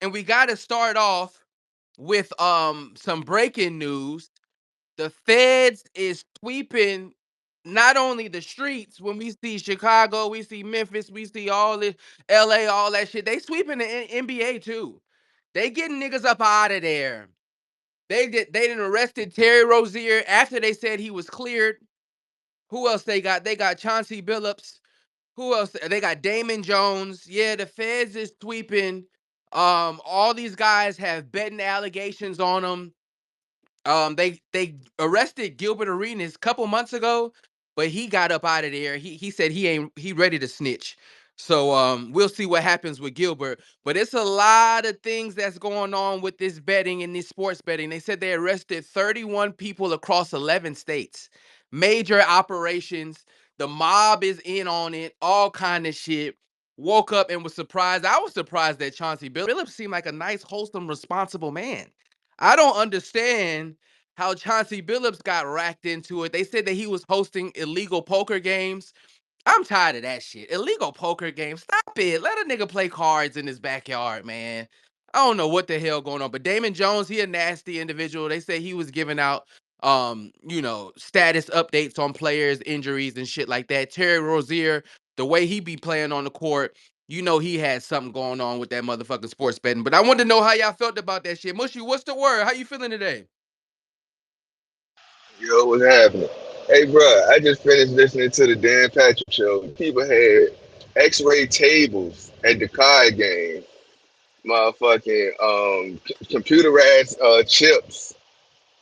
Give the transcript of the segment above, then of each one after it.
And we got to start off with some breaking news. The feds is sweeping not only the streets. When we see Chicago, we see Memphis, we see all this LA, all that shit. They sweeping the NBA too. They getting niggas up out of there. They done arrested Terry Rozier after they said he was cleared. Who else they got? They got Chauncey Billups. Who else? They got Damon Jones. Yeah, the feds is sweeping. All these guys have betting allegations on them. They arrested Gilbert Arenas a couple months ago, but he got up out of there. He said he ready to snitch. So we'll see what happens with Gilbert. But it's a lot of things that's going on with this betting and this sports betting. They said they arrested 31 people across 11 states. Major operations. The mob is in on it, all kind of shit. Woke up and was surprised. I was surprised that Chauncey Billups seemed like a nice, wholesome, responsible man. I don't understand how Chauncey Billups got racked into it. They said that he was hosting illegal poker games. I'm tired of that shit. Illegal poker games. Stop it. Let a nigga play cards in his backyard, man. I don't know what the hell going on. But Damon Jones, he a nasty individual. They say he was giving out status updates on players, injuries, and shit like that. Terry Rozier, the way he be playing on the court, he had something going on with that motherfucking sports betting. But I wanted to know how y'all felt about that shit. Mushy, what's the word? How you feeling today? Yo, what's happening? Hey, bro, I just finished listening to the Dan Patrick show. People had X-ray tables at the card game, motherfucking computerized chips,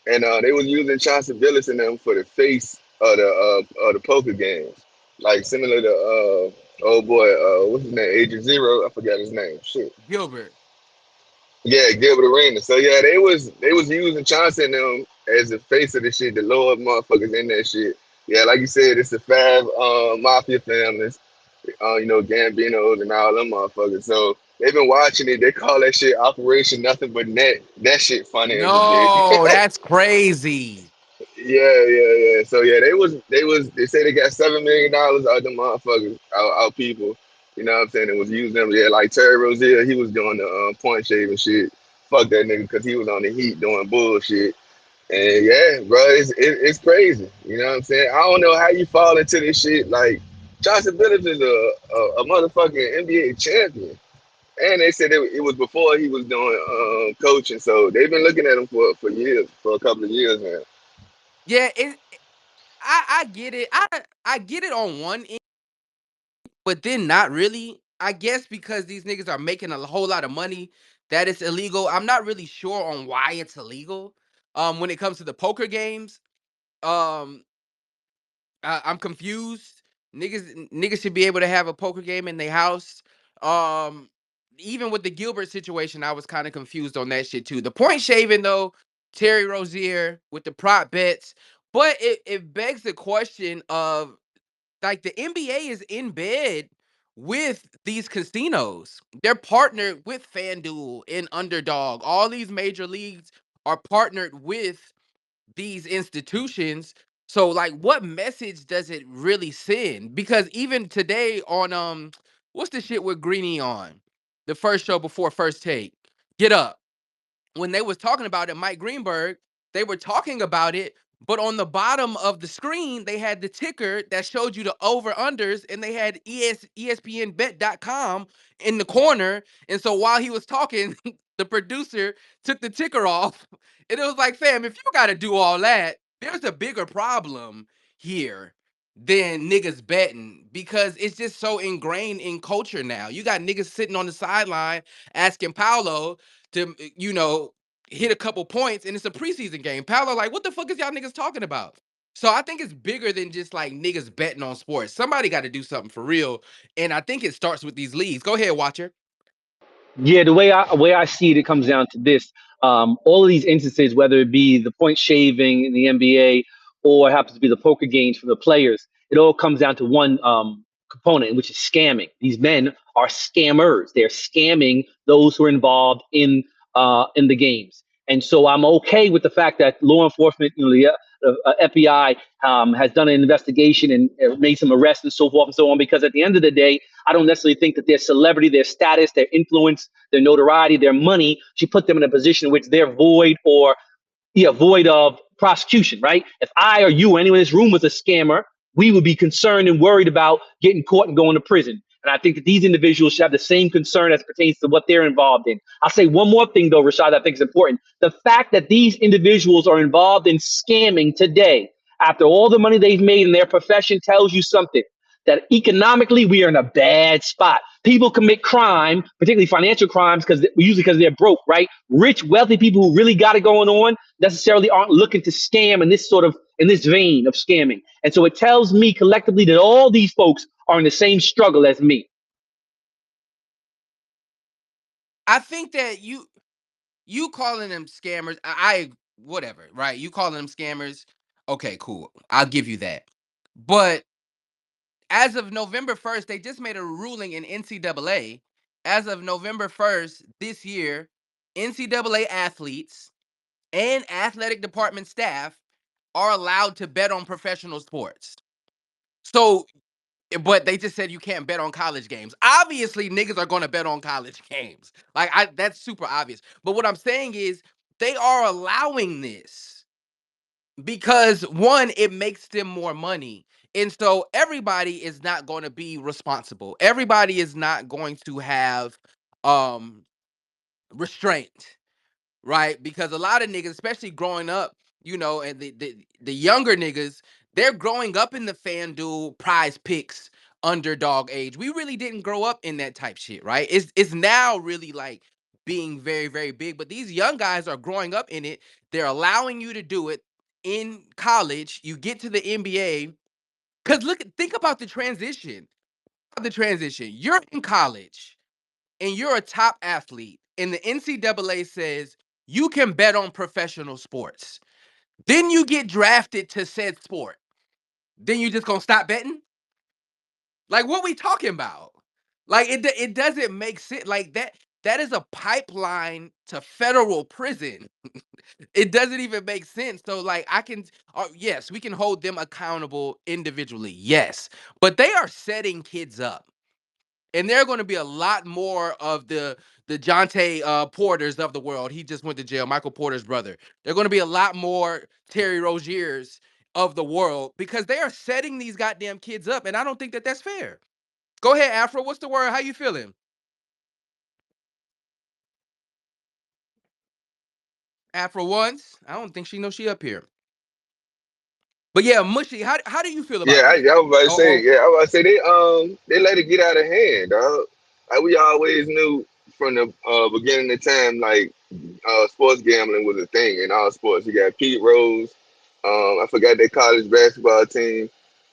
and they was using Chauncey Billups in them for the face of the poker games, like similar to oh boy, what's his name? Agent Zero, I forgot his name. Shit. Gilbert. Yeah, Gilbert Arenas. So yeah, they was using Chauncey and them as the face of the shit, the Lord motherfuckers in that shit. Yeah, like you said, it's the five mafia families, Gambinos and all them motherfuckers. So they've been watching it. They call that shit Operation Nothing But Net. That shit funny as a No, bitch. that's crazy. Yeah. So yeah, they say they got $7 million out the motherfuckers, out people. You know what I'm saying? It was using them. Yeah, like Terry Rozier, he was doing the point shaving shit. Fuck that nigga because he was on the heat doing bullshit. And yeah, bro, it's crazy. You know what I'm saying? I don't know how you fall into this shit. Like Chauncey Billups is a motherfucking NBA champion. And they said it was before he was doing coaching, so they've been looking at him for years, for a couple of years now. Yeah, I get it. I get it on one end, but then not really. I guess because these niggas are making a whole lot of money that it's illegal. I'm not really sure on why it's illegal. When it comes to the poker games, um, I'm confused. Niggas should be able to have a poker game in their house. Um, Even with the Gilbert situation, I was kind of confused on that shit too. The point shaving though, Terry Rozier with the prop bets, but it begs the question of like the NBA is in bed with these casinos. They're partnered with FanDuel and Underdog. All these major leagues are partnered with these institutions. So like what message does it really send? Because even today on what's the shit with Greeny on? The first show before first take. Get up. When they was talking about it, Mike Greenberg, they were talking about it, but on the bottom of the screen, they had the ticker that showed you the over-unders, and they had ESPNBet.com in the corner. And so while he was talking, the producer took the ticker off. And it was like, fam, if you gotta do all that, there's a bigger problem here than niggas betting because it's just so ingrained in culture now. You got niggas sitting on the sideline asking Paolo to hit a couple points, and it's a preseason game. Paolo like, what the fuck is y'all niggas talking about? So I think it's bigger than just like niggas betting on sports. Somebody got to do something for real, and I think it starts with these leagues. Go ahead, Watcher. Yeah, the way I see it, it comes down to this: all of these instances, whether it be the point shaving in the NBA or it happens to be the poker games for the players, it all comes down to one component, which is scamming. These men are scammers; they're scamming those who are involved in the games. And so I'm okay with the fact that law enforcement, the FBI has done an investigation and made some arrests and so forth and so on. Because at the end of the day, I don't necessarily think that their celebrity, their status, their influence, their notoriety, their money should put them in a position in which they're void or void of prosecution, right? If I or you or anyone in this room was a scammer, we would be concerned and worried about getting caught and going to prison. And I think that these individuals should have the same concern as pertains to what they're involved in. I'll say one more thing, though, Rashad, I think is important. The fact that these individuals are involved in scamming today, after all the money they've made in their profession, tells you something that economically we are in a bad spot. People commit crime, particularly financial crimes, because they're broke, right? Rich, wealthy people who really got it going on necessarily aren't looking to scam in this vein of scamming. And so it tells me collectively that all these folks are in the same struggle as me. I think that you calling them scammers, I whatever, right? You calling them scammers, okay, cool. I'll give you that. But as of November 1st, they just made a ruling in NCAA. As of November 1st this year, NCAA athletes and athletic department staff are allowed to bet on professional sports. So, but they just said you can't bet on college games. Obviously, niggas are going to bet on college games. That's super obvious. But what I'm saying is they are allowing this because one, it makes them more money. And so everybody is not going to be responsible. Everybody is not going to have um restraint, right? Because a lot of niggas, especially growing up, and the younger niggas, they're growing up in the FanDuel Prize Picks underdog age. We really didn't grow up in that type shit, right? It's now really like being very, very big. But these young guys are growing up in it. They're allowing you to do it in college. You get to the NBA. Cause think about the transition. The transition. You're in college and you're a top athlete, and the NCAA says you can bet on professional sports. Then you get drafted to said sport. Then you just gonna stop betting? Like, what we talking about? Like, it doesn't make sense. Like that is a pipeline to federal prison. It doesn't even make sense. So like yes, we can hold them accountable individually. Yes. But they are setting kids up. And there are going to be a lot more of the Jonte Porters of the world. He just went to jail. Michael Porter's brother. There are going to be a lot more Terry Roziers of the world because they are setting these goddamn kids up, and I don't think that that's fair. Go ahead, Afro. What's the word? How you feeling? Afro once. I don't think she knows she up here. But yeah, Mushy. How do you feel about Yeah, that? I was about to say, Oh, yeah, I was about to say they let it get out of hand, dog. Like we always knew from the beginning of time, like sports gambling was a thing in all sports. You got Pete Rose, I forgot their college basketball team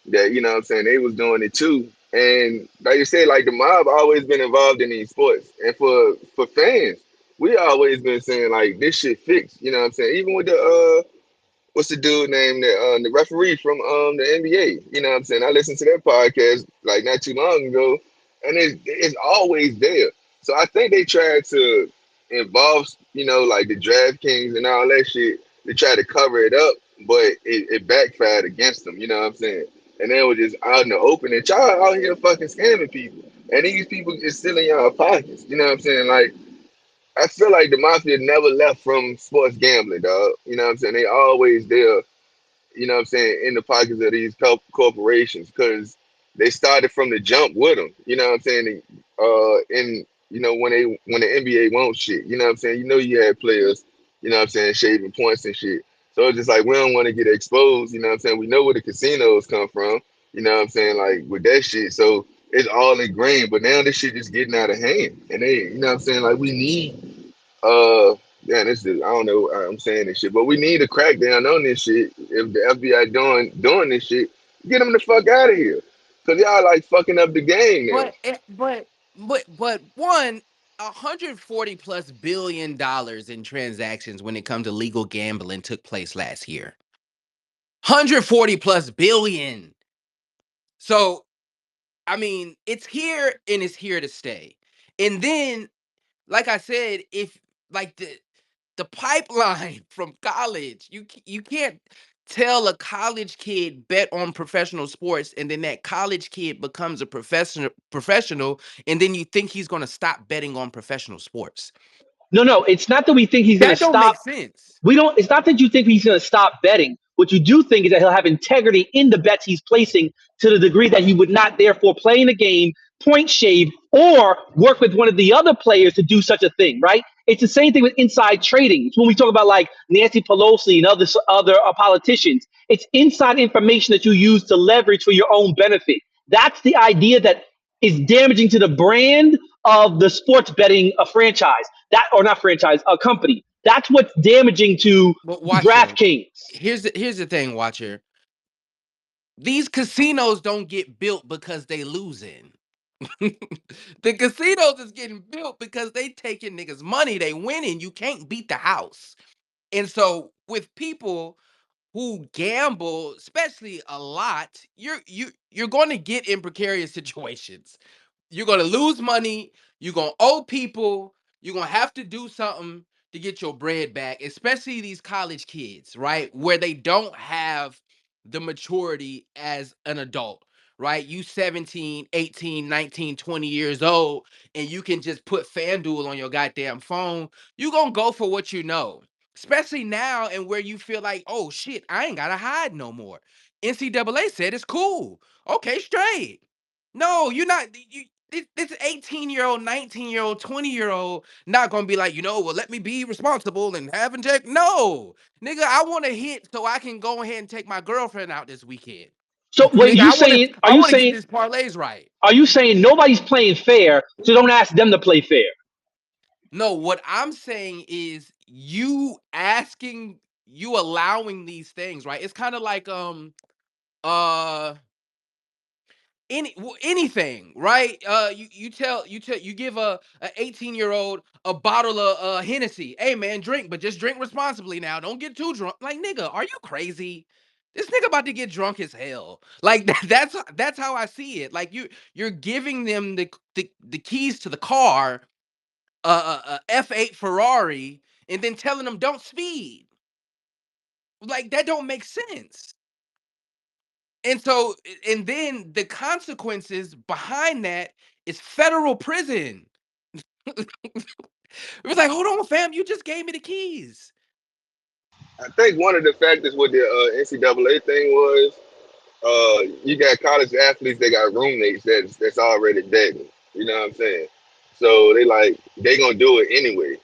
that you know what I'm saying they was doing it too. And like you said, like the mob always been involved in these sports, and for fans, we always been saying like this shit fixed. You know what I'm saying? Even with the what's the dude name that the referee from the NBA. You know what I'm saying? I listened to that podcast like not too long ago, and it's always there. So I think they tried to involve like the DraftKings and all that shit to try to cover it up, but it backfired against them. You know what I'm saying? And they were just out in the open, and y'all out here fucking scamming people, and these people just stealing y'all pockets. You know what I'm saying? Like I feel like the mafia never left from sports gambling, dog. You know what I'm saying? They always there, you know what I'm saying, in the pockets of these corporations because they started from the jump with them. You know what I'm saying? In when the NBA won't shit, you know what I'm saying? You know you had players, you know what I'm saying, shaving points and shit. So it's just like we don't want to get exposed, you know what I'm saying? We know where the casinos come from, you know what I'm saying, like with that shit. So it's all ingrained, but now this shit is getting out of hand. And they, you know what I'm saying, like we need yeah, this is I don't know I'm saying this shit, but we need a crackdown on this shit. If the FBI doing this shit, get them the fuck out of here, cause y'all like fucking up the game now. but one, 140+ billion in transactions when it comes to legal gambling took place last year. 140+ billion. So I mean, it's here and it's here to stay. And then, like I said, if like the pipeline from college. You can't tell a college kid bet on professional sports and then that college kid becomes a professional and then you think he's going to stop betting on professional sports. No, it's not that we think he's going to That don't stop. make sense. We don't. It's not that you think he's going to stop betting. What you do think is that he'll have integrity in the bets he's placing to the degree that he would not therefore play in the game, point shave, or work with one of the other players to do such a thing. Right? It's the same thing with inside trading. It's when we talk about like Nancy Pelosi and other politicians. It's inside information that you use to leverage for your own benefit. That's the idea that is damaging to the brand of the sports betting a franchise that or not franchise a company. That's what's damaging to But Watcher, DraftKings. here's the thing, Watcher. These casinos don't get built because they losing. The casinos is getting built because they taking niggas money, they winning. You can't beat the house. And so with people who gamble, especially a lot, you're going to get in precarious situations. You're going to lose money, you're going to owe people, you're going to have to do something to get your bread back, especially these college kids, right? Where they don't have the maturity as an adult, right? You 17, 18, 19, 20 years old and you can just put FanDuel on your goddamn phone. You're going to go for what you know. Especially now and where you feel like, oh shit, I ain't gotta hide no more. NCAA said it's cool. Okay, straight. No, you're not. This 18-year-old, 19-year-old, 20-year-old not gonna be like, well, let me be responsible and have tech. No, nigga, I want to hit so I can go ahead and take my girlfriend out this weekend. So wait, Nigga, you saying are I you want to get saying this parlays right. are you saying nobody's playing fair, so don't ask them to play fair? No, what I'm saying is you allowing these things, right? It's kind of like uh anything, right? You give a 18-year-old a bottle of Hennessy. Hey man, drink, but just drink responsibly now. Don't get too drunk. Like nigga, are you crazy? This nigga about to get drunk as hell. Like that's how I see it. Like you're giving them the keys to the car, a F8 Ferrari, and then telling them don't speed. Like that don't make sense. And so, and then the consequences behind that is federal prison. It was like, hold on, fam, you just gave me the keys. I think one of the factors with the NCAA thing was you got college athletes that got roommates that's already betting. You know what I'm saying? So they gonna do it anyway.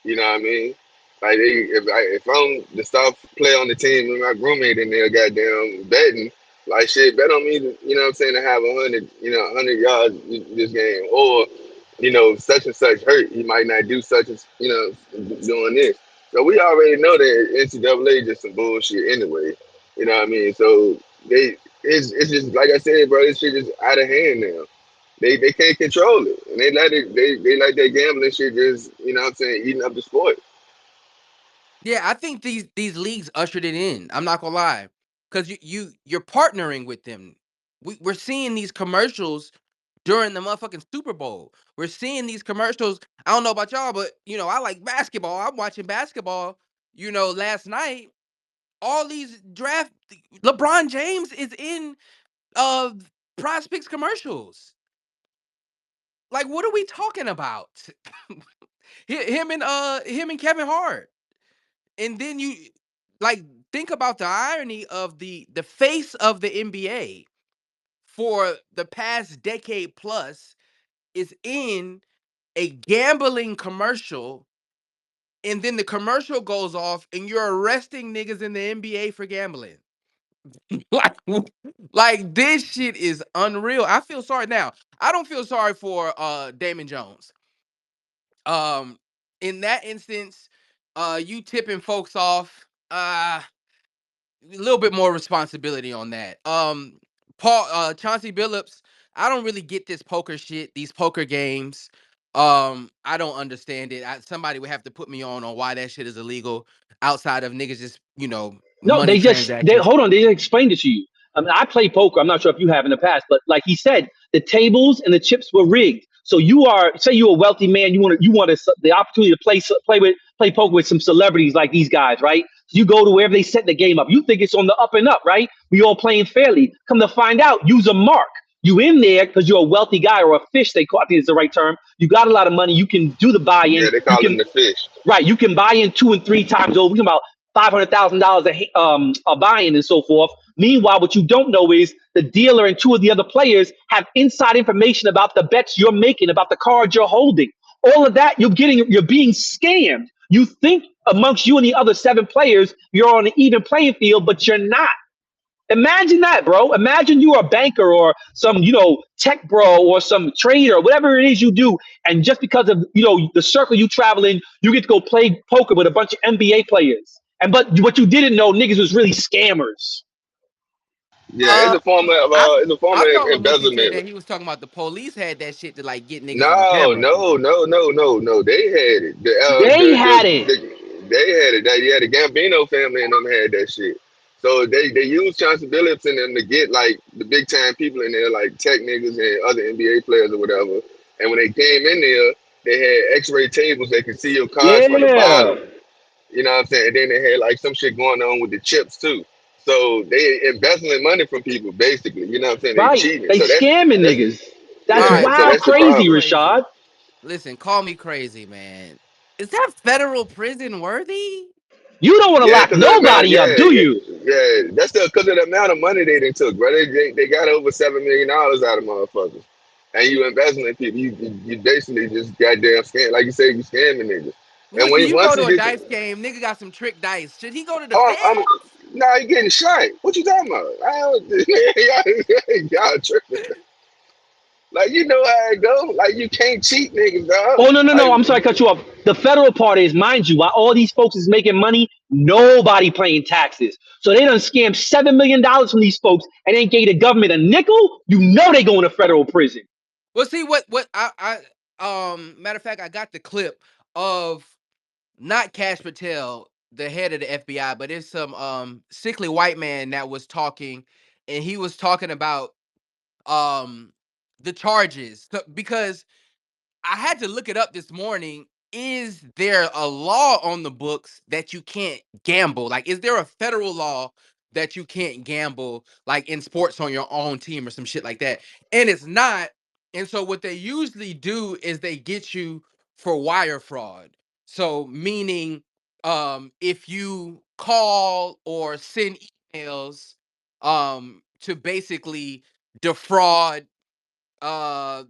You know what I mean? Like if I'm the star player on the team and my roommate in there goddamn betting, like shit, bet on me. You know what I'm saying, to have 100 yards this game, or such and such hurt. He might not do such as doing this. So we already know that NCAA just some bullshit anyway. You know what I mean? So it's just like I said, bro. This shit is out of hand now. They can't control it, and they let it. They like that gambling shit just what I'm saying, eating up the sport. Yeah, I think these leagues ushered it in. I'm not gonna lie, because you're partnering with them. We're seeing these commercials during the motherfucking Super Bowl. We're seeing these commercials. I don't know about y'all, but I like basketball. I'm watching basketball. Last night, all these draft LeBron James is in uh prospects commercials. Like, what are we talking about? Him and Kevin Hart. And then you like think about the irony of the face of the NBA for the past decade plus is in a gambling commercial, and then the commercial goes off and you're arresting niggas in the NBA for gambling. like like this shit is unreal. I feel sorry now. I don't feel sorry for Damon Jones. Um in that instance, you tipping folks off. A little bit more responsibility on that. Chauncey Billups, I don't really get this poker shit, these poker games. I don't understand it. Somebody would have to put me on why that shit is illegal outside of niggas just, No, money they transactions. hold on. They explained it to you. I mean, I play poker. I'm not sure if you have in the past, but like he said, the tables and the chips were rigged. So say you're a wealthy man, the opportunity to play poker with some celebrities like these guys, right? So you go to wherever they set the game up. You think it's on the up and up, right? We all playing fairly. Come to find out, use a mark. You in there because you're a wealthy guy or a fish. I think it's the right term. You got a lot of money. You can do the buy-in. Yeah, they You call him can the fish. Right, you can buy in 2 and 3 times over. We're talking about $500,000 a buy-in and so forth. Meanwhile, what you don't know is the dealer and two of the other players have inside information about the bets you're making, about the cards you're holding. All of that you're being scammed. You think amongst you and the other 7 players you're on an even playing field, but you're not. Imagine that, bro. Imagine you're a banker or some, tech bro or some trader, whatever it is you do, and just because of the circle you travel in, you get to go play poker with a bunch of NBA players. But what you didn't know, niggas was really scammers. Yeah, Uh, I it's a form I of thought what Mookie said embezzlement. that he was talking about the police had that shit to like get niggas on No, camera or some no, shit. no, no, no, no. They had it. They had it. They had it. Yeah, the Gambino family and them had that shit. So they used Chauncey Billups and them to get like the big time people in there, like tech niggas and other NBA players or whatever. And when they came in there, they had X-ray tables that could see your cards from the Yeah, bottom. You know what I'm saying? And then they had like some shit going on with the chips too. So they embezzling money from people basically. You know what I'm saying? They right. cheating. They So scamming that's niggas. All That's right, so so wild that's the call me crazy, problem. Rashad. crazy. Listen, call me crazy, man. Is that federal prison worthy? You don't want to Yeah, lock because of the amount. nobody up, Yeah, do yeah, you? yeah. That's because of the amount of money they done took, bro. They got over $7 million out of motherfuckers, and you investing in people. You basically just goddamn scam, like you say, you scamming niggas. And Mookie, when you once go you to a get, dice game, nigga got some trick dice. Should he go to the I'm feds? nah, you getting shot. What you talking about? I don't, y'all tripping. Like you know how it go. Like you can't cheat niggas, dog. Oh no, no, no! I'm sorry, to cut Like you off. The federal part is, mind you, while all these folks is making money, nobody paying taxes. So they done scammed $7 million from these folks and ain't gave the government a nickel. You know they going to federal prison. Well, see what matter of fact, I got the clip of not Cash Patel, the head of the FBI, but it's some sickly white man that was talking, and he was talking about um the charges. Because I had to look it up this morning. Is there a law on the books that you can't gamble? Like, is there a federal law that you can't gamble, like in sports on your own team or some shit like that? And it's not. And so, what they usually do is they get you for wire fraud. So, meaning, if you call or send emails, to basically defraud, uh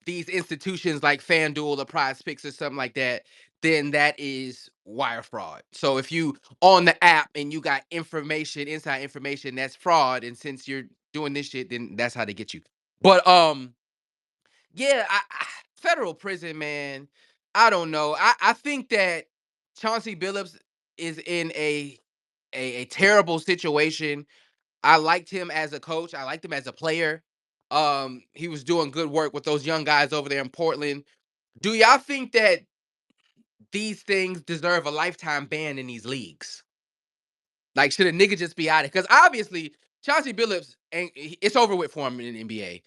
these institutions like FanDuel or Prize Picks or something like that, then that is wire fraud. So if you on the app and you got information, inside information, that's fraud. And since you're doing this shit, then that's how they get you. But yeah, federal prison, man. I don't know. I think that Chauncey Billups is in a terrible situation. I liked him as a coach. I liked him as a player. He was doing good work with those young guys over there in Portland. Do y'all think that these things deserve a lifetime ban in these leagues? Like, should a nigga just be out of it? Because obviously, Chauncey Billups ain't it's over with for him in the NBA.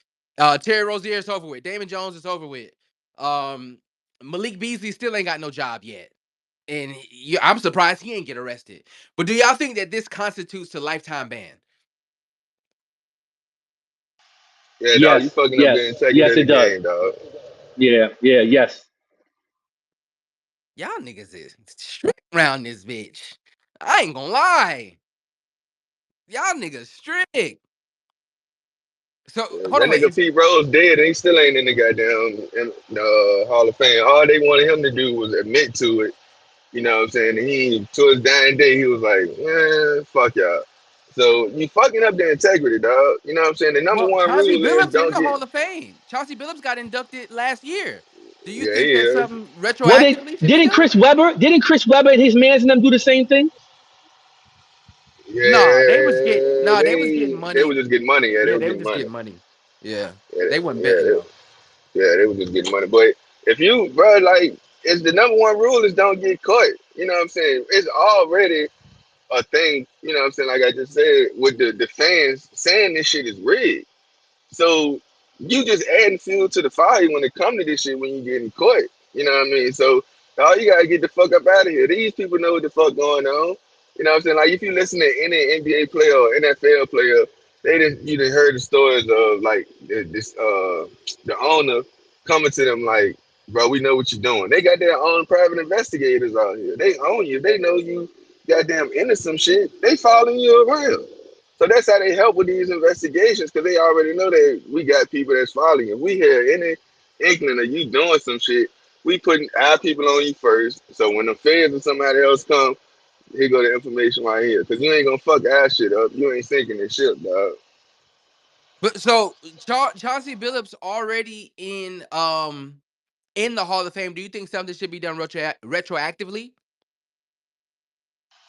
Terry Rozier is over with. Damon Jones is over with. Um, Malik Beasley still ain't got no job yet. And I'm surprised he ain't get arrested. But do y'all think that this constitutes a lifetime ban? yeah, dog, you Yes, fucking up yes, the integrity yes, of it the does. game, dog. Yeah, yeah, yes. Y'all niggas is strict around this bitch. I ain't gonna lie. Y'all niggas strict. So Yeah, hold that on, wait. nigga Pete Rose dead, and he still ain't in the goddamn Hall of Fame. All they wanted him to do was admit to it. You know what I'm saying? And he, to his dying day, he was like, man, fuck y'all. So you fucking up the integrity, dog. You know what I'm saying? The number Well, one Chauncey rule is Billups in don't the get. Hall of Fame. Chauncey Billups got inducted last year. Do you Yeah, think he that is. something What did retroactively should be didn't done? Chris Webber and his mans and them do the same thing? Nah, they was getting They were money. just getting money. Yeah, they Yeah, were they were getting just money. getting money. Yeah, Yeah, they wasn't yeah, betting though. they were just getting money. But if you, bro, like, it's the number one rule is don't get caught. You know what I'm saying? It's already a thing. You know what I'm saying? Like I just said, with the fans saying this shit is rigged. So you just adding fuel to the fire when it come to this shit when you getting caught. You know what I mean? So all you gotta get the fuck up out of here. These people know what the fuck going on. You know what I'm saying? Like if you listen to any NBA player or NFL player, you done heard the stories of like the owner coming to them like, bro, we know what you're doing. They got their own private investigators out here. They own you. They know you goddamn into some shit. They following you around. So that's how they help with these investigations because they already know that we got people that's following you. We hear any inkling of you doing some shit, we putting our people on you first. So when the feds or somebody else come, here go the information right here. Because you ain't gonna fuck our shit up. You ain't sinking the ship, dog. But so Chauncey Billups already in the Hall of Fame. Do you think something should be done retroactively?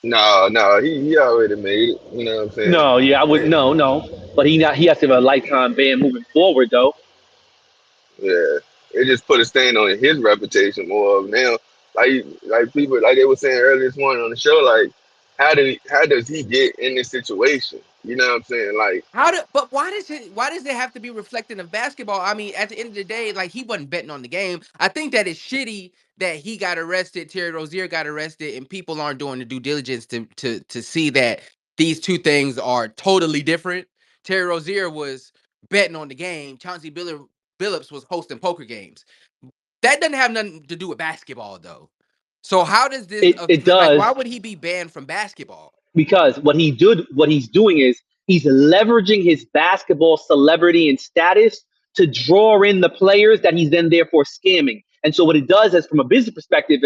No, no, he already made it. You know what I'm saying? No, yeah, I would And, no. But he has to have a lifetime ban moving forward though. yeah, it just put a stain on his reputation more of now. Like people, like they were saying earlier this morning on the show, like how does he get in this situation? You know what I'm saying? Like, But why does it have to be reflecting of basketball? I mean, at the end of the day, like he wasn't betting on the game. I think that it's shitty that he got arrested, Terry Rozier got arrested, and people aren't doing the due diligence to see that these two things are totally different. Terry Rozier was betting on the game. Billups was hosting poker games. That doesn't have nothing to do with basketball, though. So how does this It like? Why does would he be banned from basketball? because what he's doing is he's leveraging his basketball celebrity and status to draw in the players that he's then therefore scamming. And so what it does is from a business perspective,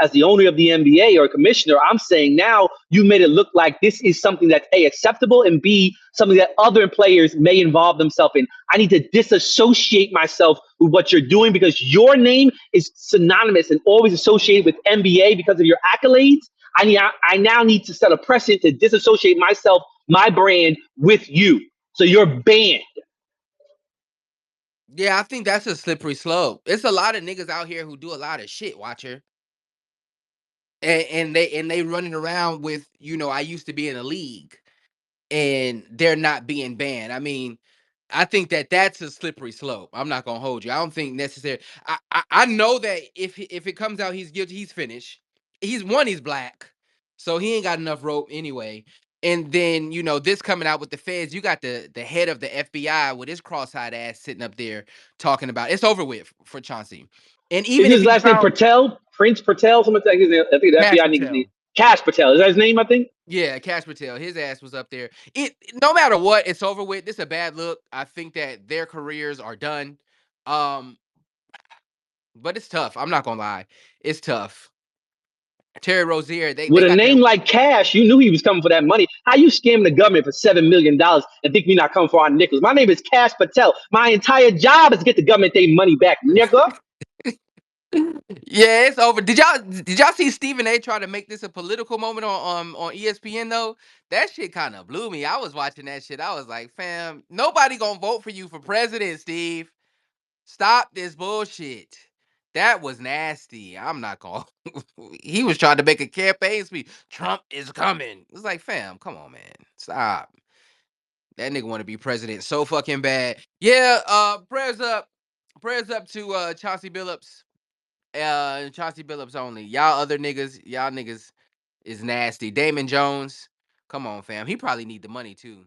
as the owner of the NBA or commissioner, I'm saying now you made it look like this is something that's A, acceptable, and B, something that other players may involve themselves in. I need to disassociate myself with what you're doing because your name is synonymous and always associated with NBA because of your accolades. I now need to set a precedent to disassociate myself, my brand, with you. So you're banned. Yeah, I think that's a slippery slope. It's a lot of niggas out here who do a lot of shit, Watcher, and they running around with I used to be in a league, and they're not being banned. I mean, I think that that's a slippery slope. I'm not gonna hold you. I don't think necessary. I know that if it comes out he's guilty, he's finished. He's black, so he ain't got enough rope anyway. And then this coming out with the feds, you got the head of the FBI with his cross-eyed ass sitting up there talking about it's over with for Chauncey. And Isn't even if his he's last name found Patel? Prince Patel? Something like that. I think the Cash FBI name. Patel, Cash Patel. Is that his name, I think? yeah, Cash Patel, his ass was up there. No matter what, it's over with. This is a bad look. I think that their careers are done. Um, but it's tough. I'm not gonna lie, it's tough. Terry Rozier, they With a got their name like Cash, you knew he was coming for that money. How you scam the government for $7 million and think we not coming for our nickels? My name is Cash Patel. My entire job is to get the government their money back, nigga. yeah, it's over. Did y'all see Stephen A. try to make this a political moment on ESPN though? That shit kind of blew me. I was watching that shit. I was like, fam, nobody gonna vote for you for president, Steve. Stop this bullshit. That was nasty. I'm not going. He was trying to make a campaign speech. Trump is coming. It's like, fam, come on, man. Stop. That nigga want to be president so fucking bad. Yeah, prayers up. Prayers up to Chauncey Billups. Chauncey Billups only. Y'all niggas is nasty. Damon Jones. Come on, fam. He probably need the money too.